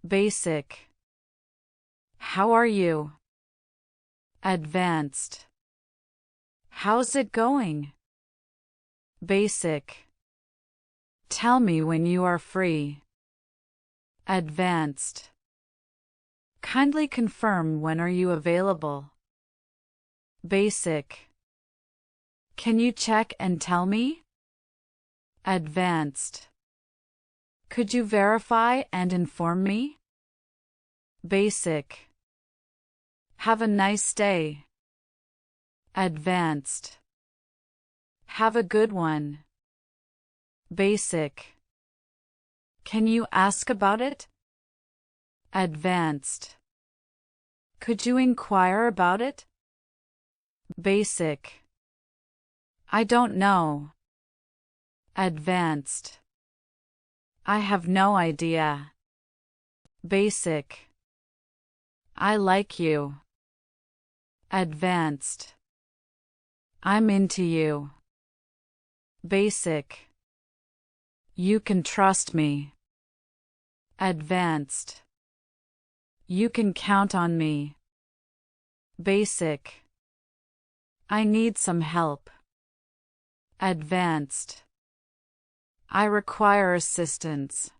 Basic. How are you? Advanced. How's it going? Basic. Tell me when you are free. Advanced. Kindly confirm when are you available. Basic. Can you check and tell me? Advanced. Could you verify and inform me? Basic. Have a nice day. Advanced. Have a good one. Basic. Can you ask about it? Advanced. Could you inquire about it? Basic. I don't know. Advanced. I have no idea. Basic. I like you. Advanced. I'm into you. Basic. You can trust me. Advanced. You can count on me. Basic. I need some help. Advanced. I require assistance.